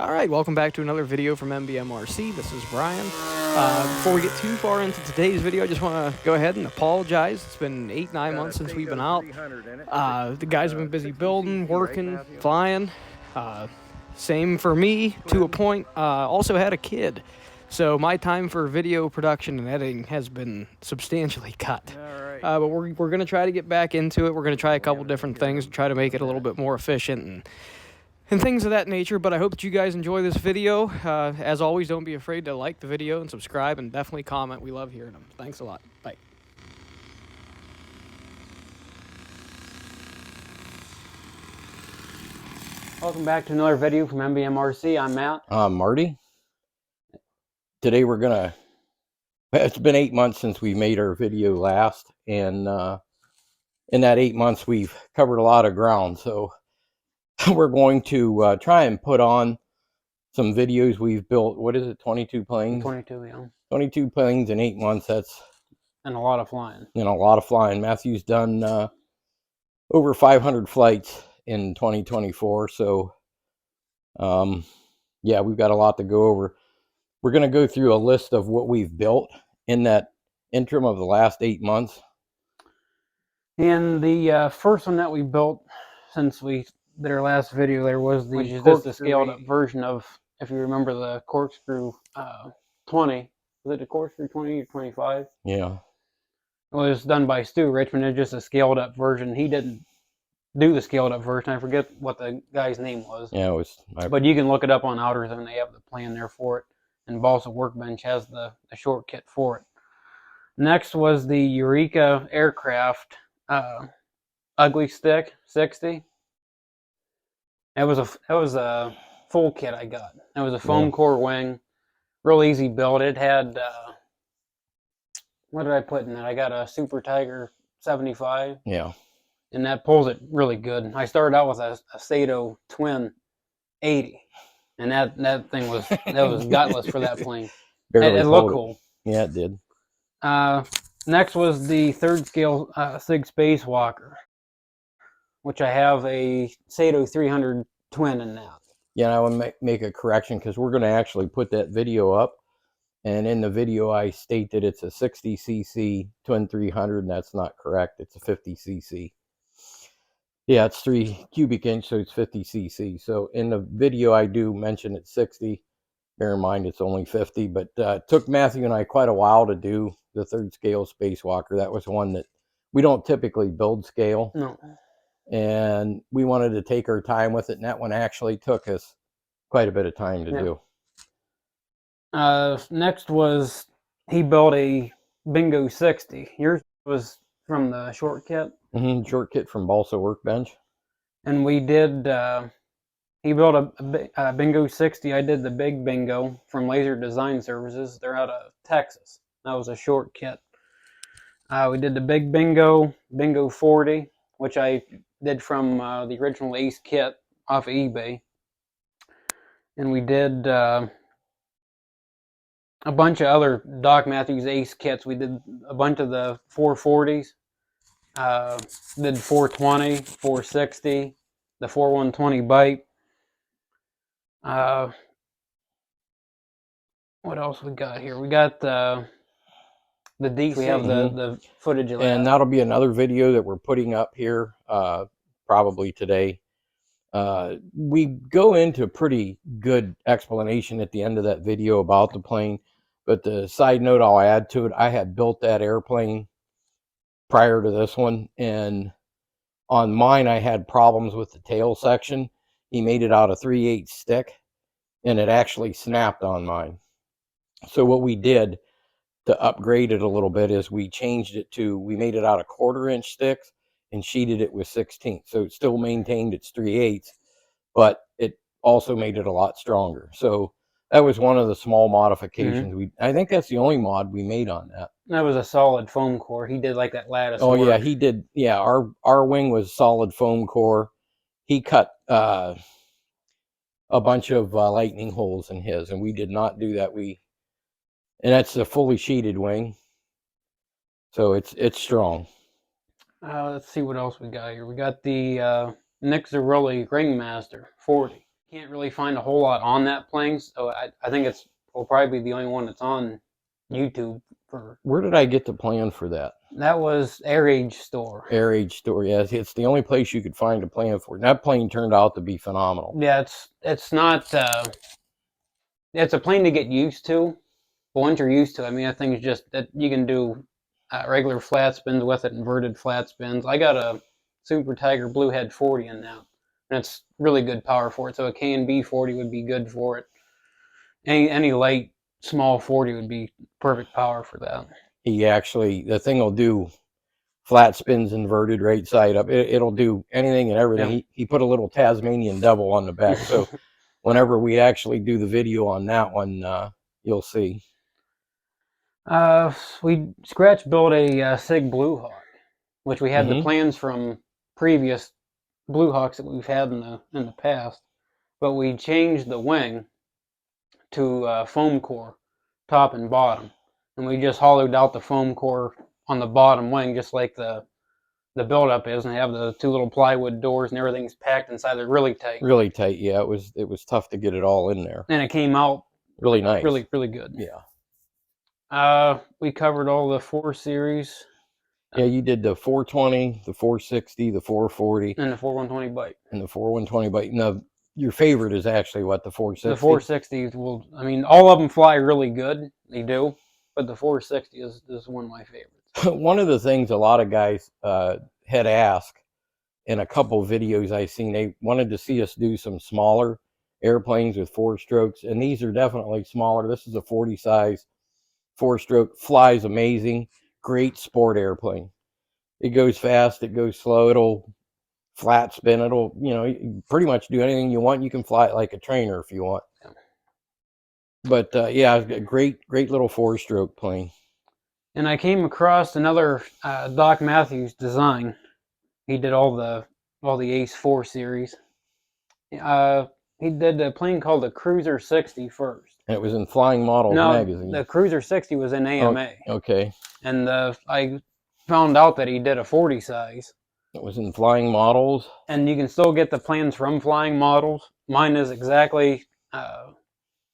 Alright, welcome back to another video from MBMRC. This is Brian. Before we get too far into today's video, I just want to go ahead and apologize. It's been 8-9 months since we've been out. The guys have been busy building, working, flying. Same for me, to a point. Also had a kid. So my time for video production and editing has been substantially cut. But we're going to try to get back into it. We're going to try a couple different things, try to make it a little bit more efficient and things of that nature. But I hope that you guys enjoy this video. As always, don't be afraid to like the video and subscribe, and definitely comment. We love hearing them. Thanks a lot. Bye. Welcome back to another video from MBMRC. I'm Matt. I'm Marty. Today we're gonna, it's been 8 months since we made our video last, and in that 8 months we've covered a lot of ground. So we're going to try and put on some videos we've built. What is it, 22 planes? 22, yeah. 22 planes in 8 months. That's and a lot of flying. And a lot of flying. Matthew's done over 500 flights in 2024. So yeah, we've got a lot to go over. We're going to go through a list of what we've built in that interim of the last 8 months. And the first one that we built since we did our last video there was just a scaled up version of, if you remember, the corkscrew 20. Was it the corkscrew 20 or 25? Yeah. It was done by Stu Richmond. It's just a scaled up version. He didn't do the scaled up version. I forget what the guy's name was. Yeah, it was. But you can look it up on OutterZone. They have the plan there for it. And Balsa Workbench has the short kit for it. Next was the Eureka Aircraft Ugly Stick 60. It was a full kit I got. It was a foam core wing, real easy build. It had what did I put in it? I got a Super Tiger 75. Yeah. And that pulls it really good. I started out with a Sato Twin 80, and that thing was gutless for that plane. It looked cool. Yeah, it did. Next was the third scale SIG Spacewalker, which I have a Sato 300 Twin in that. Yeah, and I want to make a correction because we're going to actually put that video up. And in the video, I state that it's a 60cc Twin 300, and that's not correct. It's a 50cc. Yeah, it's 3 cubic inch, so it's 50cc. So in the video, I do mention it's 60. Bear in mind, it's only 50. But it took Matthew and I quite a while to do the third scale Spacewalker. That was one that we don't typically build scale. No. And we wanted to take our time with it, and that one actually took us quite a bit of time to do. Next was, he built a Bingo 60. Yours was from the short kit? Mm-hmm, short kit from Balsa Workbench. And we did, he built a Bingo 60. I did the Big Bingo from Laser Design Services. They're out of Texas. That was a short kit. We did the Big Bingo, Bingo 40, which I did from the original Ace kit off of eBay. And we did a bunch of other Doc Matthews Ace kits. We did a bunch of the 440s. Did 420, 460, the 4120 bite. What else we got here? We got the DC. We have the footage of that. And that'll be another video that we're putting up here probably today. We go into pretty good explanation at the end of that video about the plane. But the side note I'll add to it, I had built that airplane prior to this one, and on mine I had problems with the tail section. He made it out of 3/8 stick, and it actually snapped on mine. So what we did to upgrade it a little bit is we changed it to, we made it out of 1/4 inch sticks and sheeted it with 16. So it still maintained its 3/8, but it also made it a lot stronger. So that was one of the small modifications. I think that's the only mod we made on that. That was a solid foam core. He did like that lattice. Oh, yeah, he did. Yeah, our wing was solid foam core. He cut a bunch of lightning holes in his, and we did not do that. And that's a fully sheeted wing, so it's strong. Let's see what else we got here. We got the Nix Zeri Ringmaster 40. can't really find a whole lot on that plane, so I think will probably be the only one that's on YouTube. Where did I get the plan for that? That was Air Age Store. Air Age Store, yeah. It's the only place you could find a plan for it. And that plane turned out to be phenomenal. Yeah, it's not... it's a plane to get used to, but once you're used to it, I mean, that thing's just... that you can do regular flat spins with it, inverted flat spins. I got a Super Tiger Bluehead 40 in now, and it's really good power for it. So a K&B 40 would be good for it. Any light, small 40 would be perfect power for that. The thing will do flat spins inverted right side up. It'll do anything and everything. Yeah. He put a little Tasmanian devil on the back. So whenever we actually do the video on that one, you'll see. We scratch built a Sig Blue Hawk, which we had the plans from previous Blue Hawks that we've had in the past, but we changed the wing to foam core, top and bottom, and we just hollowed out the foam core on the bottom wing, just like the build-up is, and have the 2 little plywood doors, and everything's packed inside. They're really tight. Really tight, yeah. It was tough to get it all in there. And it came out really nice. Really good. Yeah. We covered all the 4 series. Yeah, you did the 420, the 460, the 440. And the 4120 bite. And the 4120 bite. Now, your favorite is actually what, the 460? The 460 I mean, all of them fly really good. They do. But the 460 is one of my favorites. One of the things a lot of guys had asked in a couple videos I've seen, they wanted to see us do some smaller airplanes with 4 strokes. And these are definitely smaller. This is a 40 size 4-stroke. Flies amazing. Great sport airplane. It goes fast, it goes slow, it'll flat spin, it'll, pretty much do anything you want. You can fly it like a trainer if you want. But yeah, a great little 4-stroke plane. And I came across another Doc Matthews design. He did all the Ace 4 series. He did a plane called the Cruiser 60 first. And it was in Flying Models magazine. The Cruiser 60 was in AMA. Oh, okay. And I found out that he did a 40 size. It was in Flying Models. And you can still get the plans from Flying Models. Mine is exactly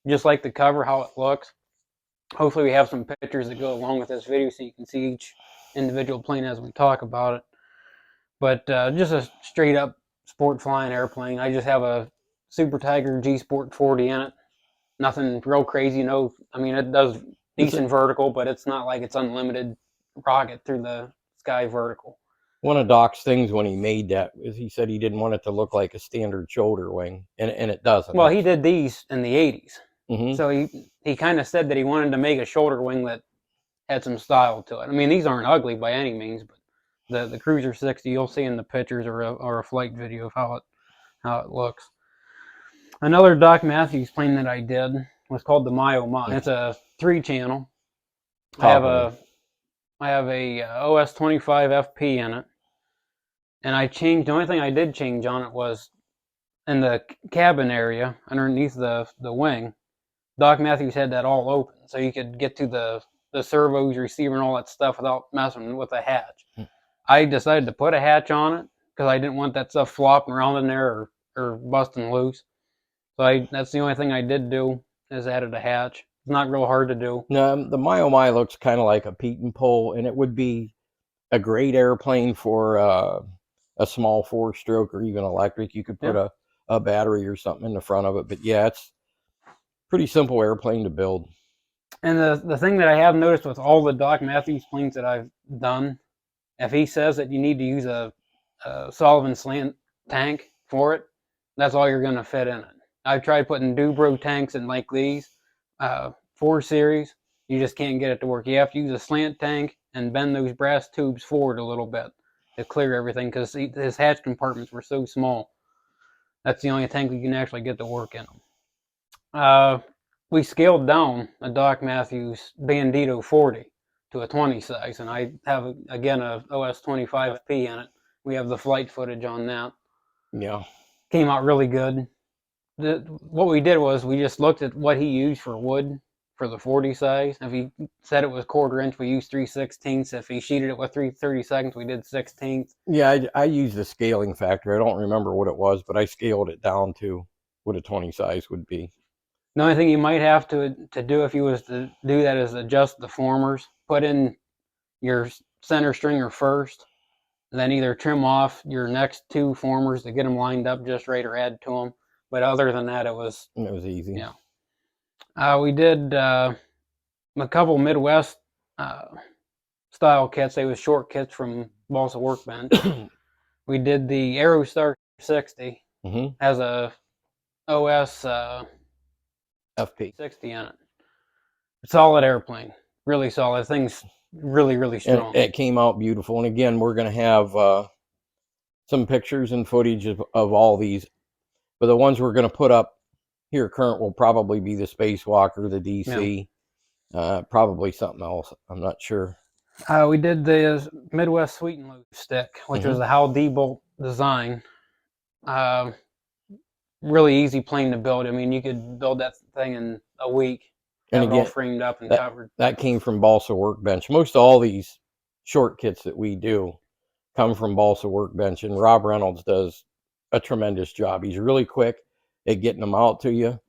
just like the cover, how it looks. Hopefully we have some pictures that go along with this video so you can see each individual plane as we talk about it. But just a straight up sport flying airplane. I just have a Super Tiger G Sport 40 in it. Nothing real crazy, I mean, it does decent vertical, but it's not like it's unlimited rocket through the sky vertical. One of Doc's things when he made that is he said he didn't want it to look like a standard shoulder wing, and it doesn't. Well, he did these in the 80s. So he kind of said that he wanted to make a shoulder wing that had some style to it. I mean, these aren't ugly by any means, but the Cruiser 60 you'll see in the pictures or a flight video of how it looks. Another Doc Matthews plane that I did was called the Myo Mi. It's a 3-channel. I have a OS 25 FP in it, and the only thing I did change on it was in the cabin area underneath the wing. Doc Matthews had that all open, so you could get to the servos, receiver, and all that stuff without messing with the hatch. I decided to put a hatch on it because I didn't want that stuff flopping around in there or busting loose. So that's the only thing I did do, is added a hatch. It's not real hard to do. No, the Myo Mi looks kind of like a Pete and Pole, and it would be a great airplane for a small 4-stroke or even electric. You could put a battery or something in the front of it. But yeah, it's pretty simple airplane to build. And the thing that I have noticed with all the Doc Matthews planes that I've done, if he says that you need to use a Sullivan slant tank for it, that's all you're going to fit in it. I've tried putting Dubro tanks in like these 4 series. You just can't get it to work. You have to use a slant tank and bend those brass tubes forward a little bit to clear everything, because his hatch compartments were so small. That's the only tank you can actually get to work in them. We scaled down a Doc Matthews Bandido 40 to a 20 size, and I have, again, a OS 25P in it. We have the flight footage on that. Yeah. Came out really good. What we did was we just looked at what he used for wood for the 40 size. If he said it was 1/4 inch, we used 3/16. If he sheeted it with 3/32, we did 16. Yeah, I used the scaling factor. I don't remember what it was, but I scaled it down to what a 20 size would be. The only thing you might have to do if you was to do that is adjust the formers. Put in your center stringer first, and then either trim off your next 2 formers to get them lined up just right or add to them. But other than that, it was easy. Yeah. We did a couple Midwest style kits. They was short kits from Balsa Workbench. We did the Aerostar 60. Has a OS FP 60 in it. Solid airplane. Really solid. Thing's really, really strong. And it came out beautiful. And again, we're going to have some pictures and footage of all these. But the ones we're going to put up here current will probably be the Spacewalker, the DC, probably something else. I'm not sure. We did the Midwest Sweet and Loose stick, which was the Hal D-Bolt design. Really easy plane to build. I mean, you could build that thing in a week. And again, all framed up and covered. That came from Balsa Workbench. Most all these short kits that we do come from Balsa Workbench, and Rob Reynolds does a tremendous job. He's really quick at getting them out to you,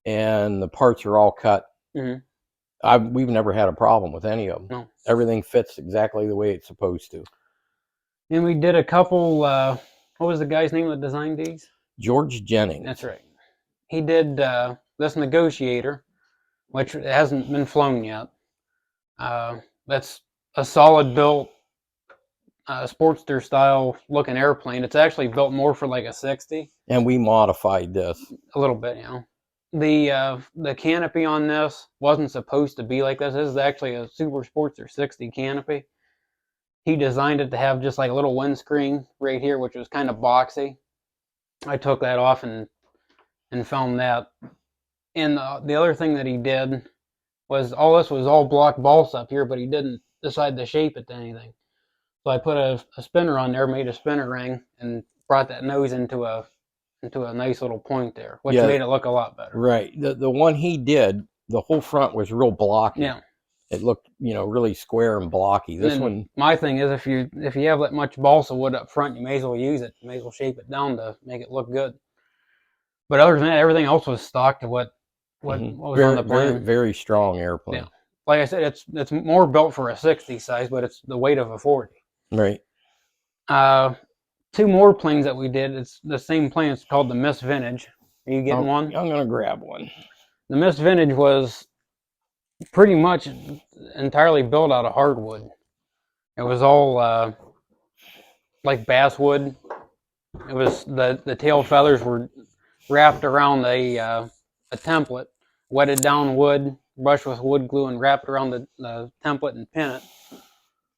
and the parts are all cut. We've never had a problem with any of them. No. Everything fits exactly the way it's supposed to. And we did a couple, what was the guy's name that designed these? George Jennings. That's right. He did this Negotiator, which hasn't been flown yet. That's a solid built Sportster style looking airplane. It's actually built more for like a 60. And we modified this a little bit, you know. The canopy on this wasn't supposed to be like this. This is actually a Super Sportster 60 canopy. He designed it to have just like a little windscreen right here, which was kind of boxy. I took that off and filmed that. And the other thing that he did was all this was all block balsa up here, but he didn't decide to shape it to anything. So I put a spinner on there, made a spinner ring, and brought that nose into a nice little point there, which made it look a lot better. Right. The one he did, the whole front was real blocky. Yeah. It looked, really square and blocky. This one. My thing is, if you have that much balsa wood up front, you may as well use it. You may as well shape it down to make it look good. But other than that, everything else was stock to what was on the plane. Very, very strong airplane. Yeah. Like I said, it's more built for a 60 size, but it's the weight of a 40. Right. 2 more planes that we did. It's the same plane. It's called the Miss Vintage. Are you getting one? I'm gonna grab one. The Miss Vintage was pretty much entirely built out of hardwood. It was all like basswood. It was the tail feathers were wrapped around a template, wetted down wood, brushed with wood glue, and wrapped around the template and pin it.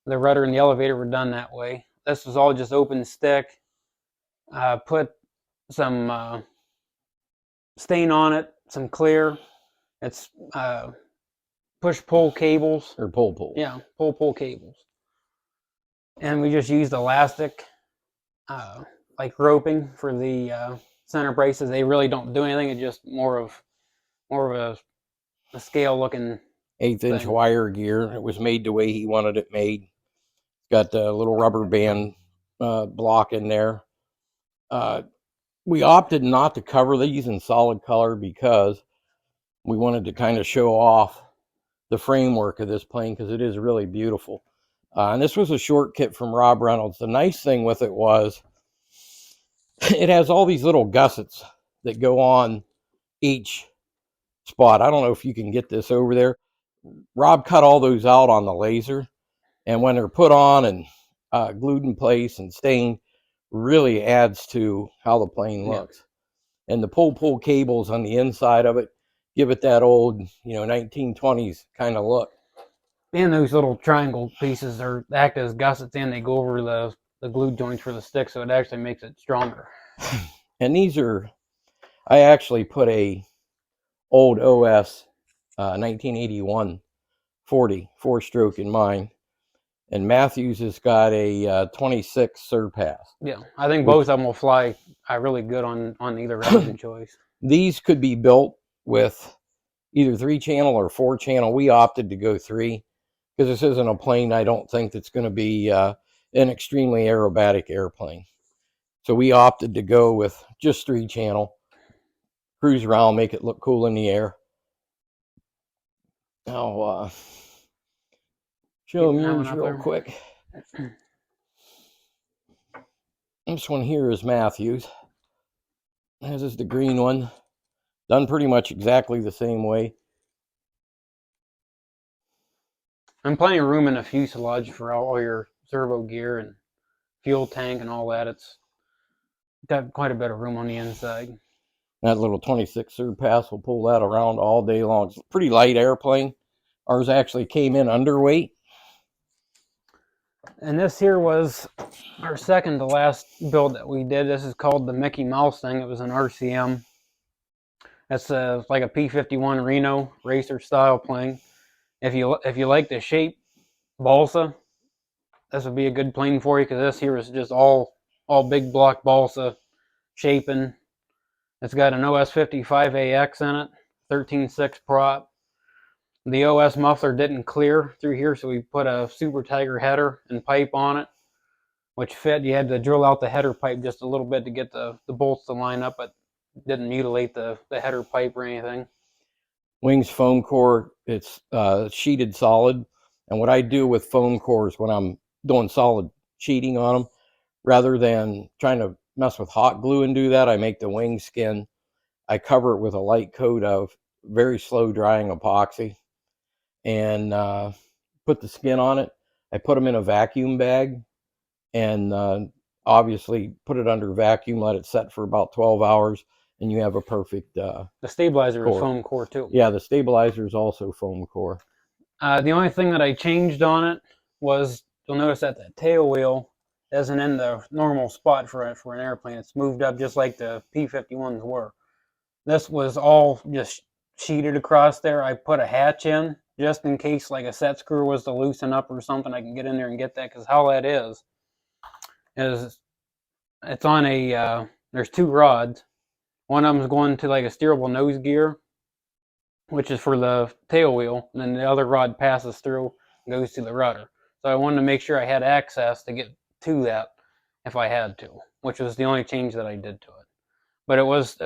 The rudder and the elevator were done that way. This was all just open stick. Put some stain on it, some clear. It's push-pull cables. Or pull. Yeah, pull cables. And we just used elastic, like roping for the center braces. They really don't do anything. It's just more of a scale-looking 1/8-inch wire gear. It was made the way he wanted it made. Got the little rubber band block in there. We opted not to cover these in solid color because we wanted to kind of show off the framework of this plane because it is really beautiful. And this was a short kit from Rob Reynolds. The nice thing with it was it has all these little gussets that go on each spot. I don't know if you can get this over there. Rob cut all those out on the laser, and when they're put on and glued in place and stained, really adds to how the plane looks. And the pull cables on the inside of it give it that old, 1920s kind of look. And those little triangle pieces act as gussets, and they go over the glue joints for the stick, so it actually makes it stronger. And these are, I actually put a old OS 1981 40 4-stroke in mine, and Matthews has got a 26 Surpass. Yeah, I think both of them will fly really good on either engine choice. These could be built with either 3-channel or 4-channel. We opted to go 3 because this isn't a plane I don't think that's going to be an extremely aerobatic airplane. So we opted to go with just 3-channel. cruise around, make it look cool in the air. I'll show them yours real quick. This one here is Matthew's. This is the green one. Done pretty much exactly the same way. And plenty of room in the fuselage for all your servo gear and fuel tank and all that. It's got quite a bit of room on the inside. That little 26 Surpass will pull that around all day long. It's a pretty light airplane. Ours actually came in underweight. And this here was our second to last build that we did. This is called the Mickey Mouse thing. It was an RCM. That's like a P-51 Reno racer style plane. If you like the shape balsa, this would be a good plane for you, because this here is just all big block balsa shaping. It's got an OS-55AX in it, 13.6 prop. The OS muffler didn't clear through here, so we put a Super Tiger header and pipe on it, which fit. You had to drill out the header pipe just a little bit to get the bolts to line up, but didn't mutilate the header pipe or anything. Wings foam core, it's sheeted solid. And what I do with foam cores when I'm doing solid sheeting on them, rather than trying to mess with hot glue and do that, I make the wing skin. I cover it with a light coat of very slow drying epoxy and put the skin on it. I put them in a vacuum bag and obviously put it under vacuum, let it set for about 12 hours, and you have a perfect the stabilizer is foam core too. Yeah, the stabilizer is also foam core. The only thing that I changed on it was, you'll notice that the tail wheel isn't in the normal spot for an airplane. It's moved up just like the P-51s were. This was all just sheeted across there. I put a hatch in just in case like a set screw was to loosen up or something. I can get in there and get that, because how that is it's on a there's two rods. One of them is going to like a steerable nose gear, which is for the tail wheel, and then the other rod passes through and goes to the rudder. So I wanted to make sure I had access to get to that if I had to, which was the only change that I did to it. But it was,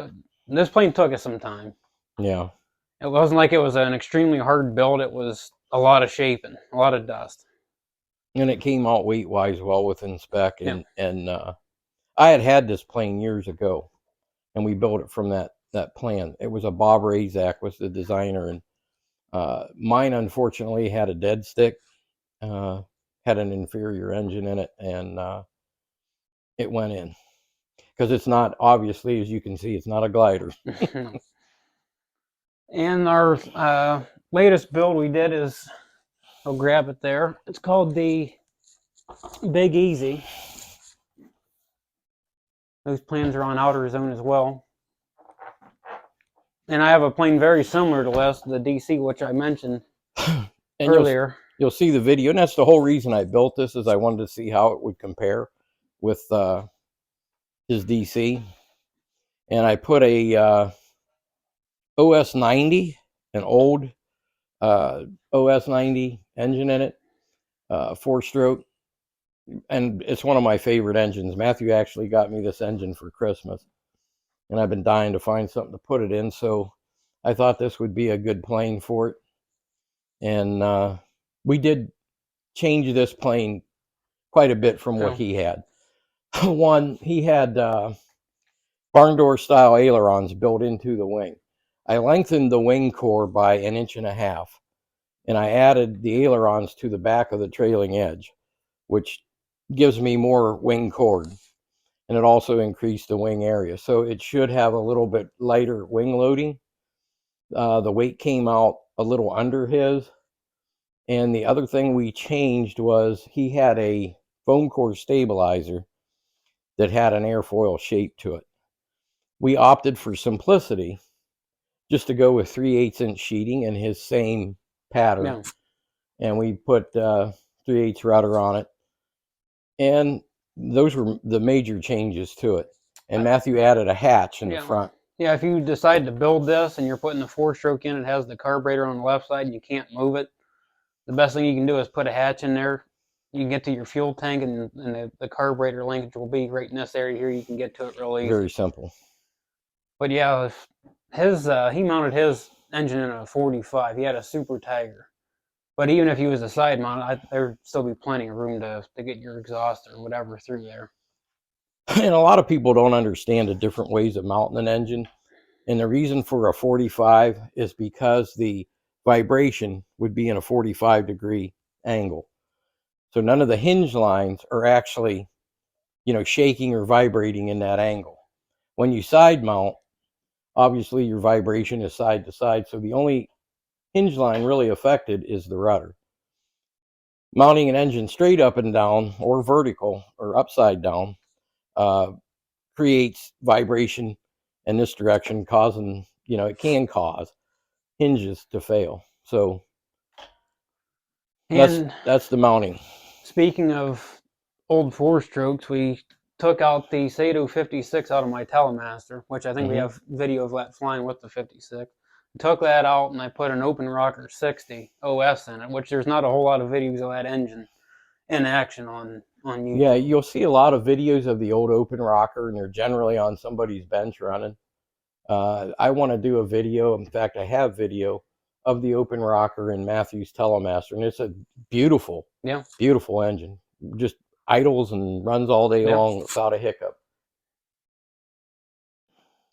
this plane took us some time. Yeah. It wasn't like it was an extremely hard build. It was a lot of shaping, a lot of dust. And it came out weight-wise well within spec. And I had this plane years ago, and we built it from that plan. It was a Bob Razak was the designer, and mine unfortunately had a dead stick, had an inferior engine in it, and it went in. Because it's not, obviously, as you can see, it's not a glider. And our latest build we did is, I'll grab it there. It's called the Big Easy. Those planes are on Outer Zone as well. And I have a plane very similar to this, the DC, which I mentioned earlier. You'll see the video, and that's the whole reason I built this, is I wanted to see how it would compare with his DC. And I put a OS 90, an old OS 90 engine in it, 4-stroke, and it's one of my favorite engines. Matthew actually got me this engine for Christmas, and I've been dying to find something to put it in, so I thought this would be a good plane for it. And we did change this plane quite a bit from what he had. One, he had barn door style ailerons built into the wing. I lengthened the wing core by 1.5 inches, and I added the ailerons to the back of the trailing edge, which gives me more wing chord, and it also increased the wing area. So it should have a little bit lighter wing loading. The weight came out a little under his. And the other thing we changed was he had a foam core stabilizer that had an airfoil shape to it. We opted for simplicity, just to go with 3/8 inch sheeting in his same pattern. Yeah. And we put 3/8 rudder on it. And those were the major changes to it. And Matthew added a hatch in the front. Yeah, if you decide to build this and you're putting the 4-stroke in, it has the carburetor on the left side and you can't move it. The best thing you can do is put a hatch in there. You can get to your fuel tank, and the carburetor linkage will be right in this area here. You can get to it real easy. Very simple. But yeah, he mounted his engine in a 45. He had a Super Tiger. But even if he was a side mount, there would still be plenty of room to get your exhaust or whatever through there. And a lot of people don't understand the different ways of mounting an engine. And the reason for a 45 is because the vibration would be in a 45-degree angle. So none of the hinge lines are actually, shaking or vibrating in that angle. When you side mount, obviously your vibration is side to side. So the only hinge line really affected is the rudder. Mounting an engine straight up and down or vertical or upside down creates vibration in this direction, causing, it can cause hinges to fail. So that's the mounting. Speaking of old 4-strokes, we took out the Sato 56 out of my Telemaster, which I think we have video of that flying with the 56. Took that out and I put an Open Rocker 60 OS in it, which there's not a whole lot of videos of that engine in action on YouTube. Yeah, you'll see a lot of videos of the old Open Rocker, and they're generally on somebody's bench running. I want to do a video. In fact, I have video of the Open Rocker in Matthew's Telemaster, and it's a beautiful engine. Just idles and runs all day long without a hiccup.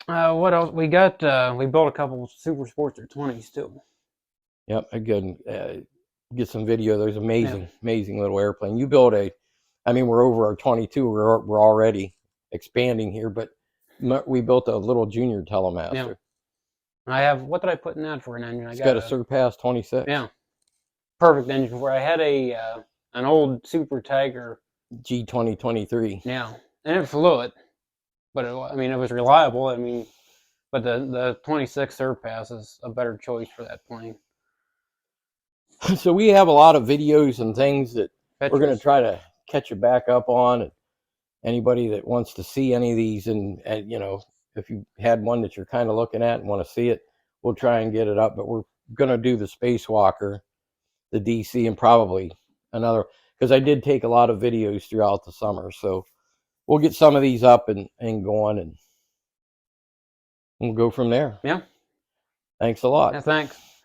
What else? We got, we built a couple Super Sportster 20s too. Yep, again, get some video. There's amazing little airplane. You build we're over our 22. We're already expanding here, but we built a little junior Telemaster. Yeah. I have, what did I put in that for an engine? It's got a Surpass 26. Yeah. Perfect engine for it. I had an old Super Tiger G2023. Yeah. And it flew it. But it was reliable. But the 26 Surpass is a better choice for that plane. So we have a lot of videos and things that we're going to try to catch you back up on. And anybody that wants to see any of these, and if you had one that you're kind of looking at and want to see it, we'll try and get it up. But we're going to do the Spacewalker, the DC, and probably another, because I did take a lot of videos throughout the summer. So we'll get some of these up and going, and we'll go from there. Yeah. Thanks a lot. Yeah, thanks.